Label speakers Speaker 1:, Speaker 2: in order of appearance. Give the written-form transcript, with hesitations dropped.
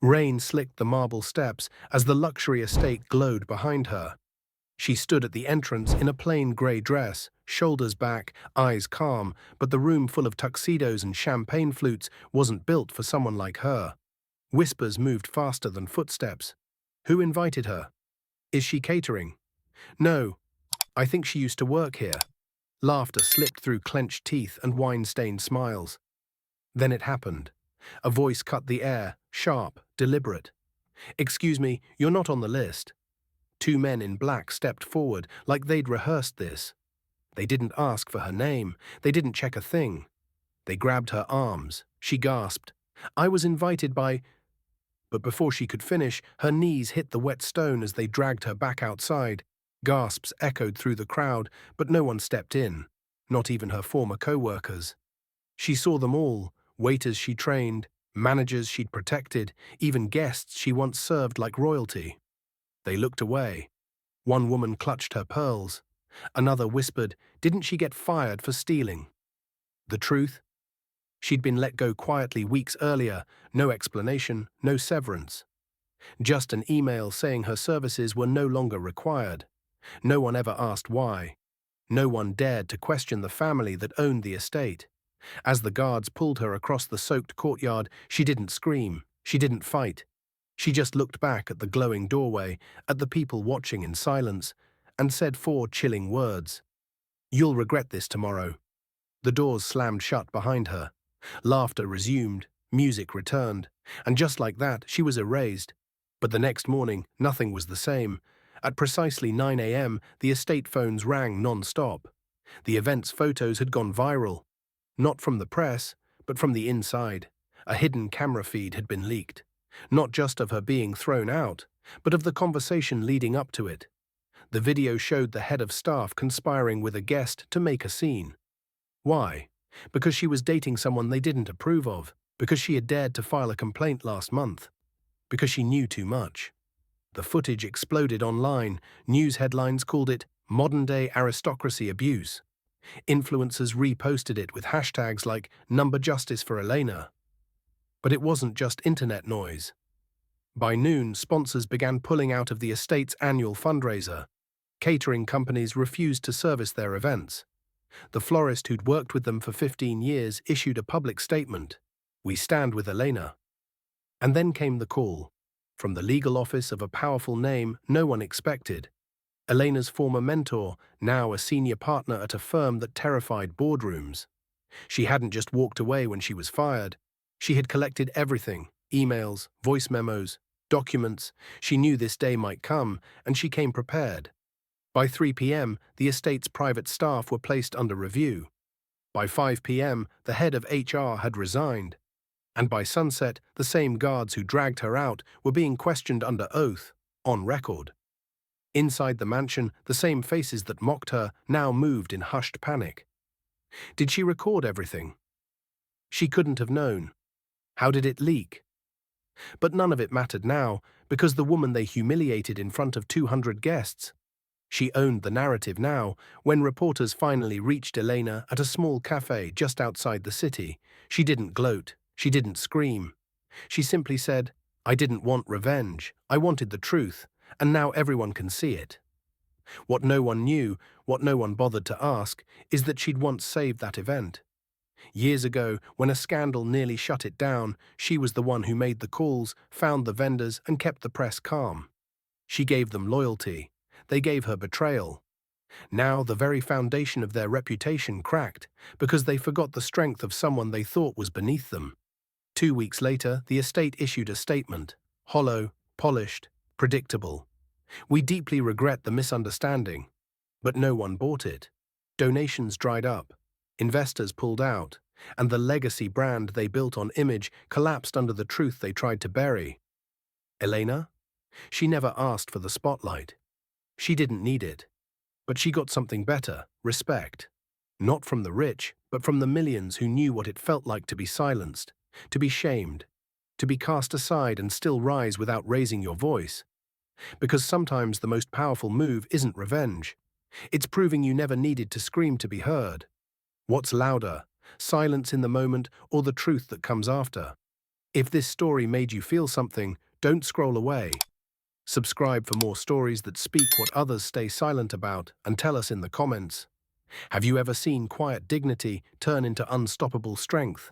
Speaker 1: Rain slicked the marble steps as the luxury estate glowed behind her. She stood at the entrance in a plain grey dress, shoulders back, eyes calm, but the room full of tuxedos and champagne flutes wasn't built for someone like her. Whispers moved faster than footsteps. Who invited her? Is she catering? No, I think she used to work here. Laughter slipped through clenched teeth and wine-stained smiles. Then it happened. A voice cut the air, sharp, deliberate. "Excuse me, you're not on the list." Two men in black stepped forward like they'd rehearsed this. They didn't ask for her name. They didn't check a thing. They grabbed her arms. She gasped, "I was invited by—" But before she could finish, her knees hit the wet stone as they dragged her back outside. Gasps echoed through the crowd, but no one stepped in, not even her former co-workers. She saw them all, waiters she trained, managers she'd protected, even guests she once served like royalty. They looked away. One woman clutched her pearls. Another whispered, "Didn't she get fired for stealing?" The truth? She'd been let go quietly weeks earlier, no explanation, no severance. Just an email saying her services were no longer required. No one ever asked why. No one dared to question the family that owned the estate. As the guards pulled her across the soaked courtyard, she didn't scream, she didn't fight. She just looked back at the glowing doorway, at the people watching in silence, and said 4 chilling words. "You'll regret this tomorrow." The doors slammed shut behind her. Laughter resumed, music returned, and just like that, she was erased. But the next morning, nothing was the same. At precisely 9 a.m., the estate phones rang non-stop. The event's photos had gone viral. Not from the press, but from the inside. A hidden camera feed had been leaked. Not just of her being thrown out, but of the conversation leading up to it. The video showed the head of staff conspiring with a guest to make a scene. Why? Because she was dating someone they didn't approve of. Because she had dared to file a complaint last month. Because she knew too much. The footage exploded online. News headlines called it modern-day aristocracy abuse. Influencers reposted it with hashtags like "Number Justice for Elena." But it wasn't just internet noise. By noon, sponsors began pulling out of the estate's annual fundraiser. Catering companies refused to service their events. The florist who'd worked with them for 15 years issued a public statement. "We stand with Elena." And then came the call. From the legal office of a powerful name no one expected. Elena's former mentor, now a senior partner at a firm that terrified boardrooms. She hadn't just walked away when she was fired. She had collected everything: emails, voice memos, documents. She knew this day might come, and she came prepared. By 3 p.m., the estate's private staff were placed under review. By 5 p.m., the head of HR had resigned. And by sunset, the same guards who dragged her out were being questioned under oath, on record. Inside the mansion, the same faces that mocked her now moved in hushed panic. Did she record everything? She couldn't have known. How did it leak? But none of it mattered now, because the woman they humiliated in front of 200 guests. She owned the narrative now. When reporters finally reached Elena at a small cafe just outside the city, she didn't gloat, she didn't scream. She simply said, "I didn't want revenge, I wanted the truth, and now everyone can see it." What no one knew, what no one bothered to ask, is that she'd once saved that event. Years ago, when a scandal nearly shut it down, she was the one who made the calls, found the vendors, and kept the press calm. She gave them loyalty. They gave her betrayal. Now the very foundation of their reputation cracked because they forgot the strength of someone they thought was beneath them. 2 weeks later, the estate issued a statement. Hollow, polished, predictable. "We deeply regret the misunderstanding." But no one bought it. Donations dried up. Investors pulled out. And the legacy brand they built on image collapsed under the truth they tried to bury. Elena? She never asked for the spotlight. She didn't need it. But she got something better: respect. Not from the rich, but from the millions who knew what it felt like to be silenced, to be shamed, to be cast aside and still rise without raising your voice. Because sometimes the most powerful move isn't revenge. It's proving you never needed to scream to be heard. What's louder, silence in the moment or the truth that comes after? If this story made you feel something, don't scroll away. Subscribe for more stories that speak what others stay silent about, and tell us in the comments. Have you ever seen quiet dignity turn into unstoppable strength?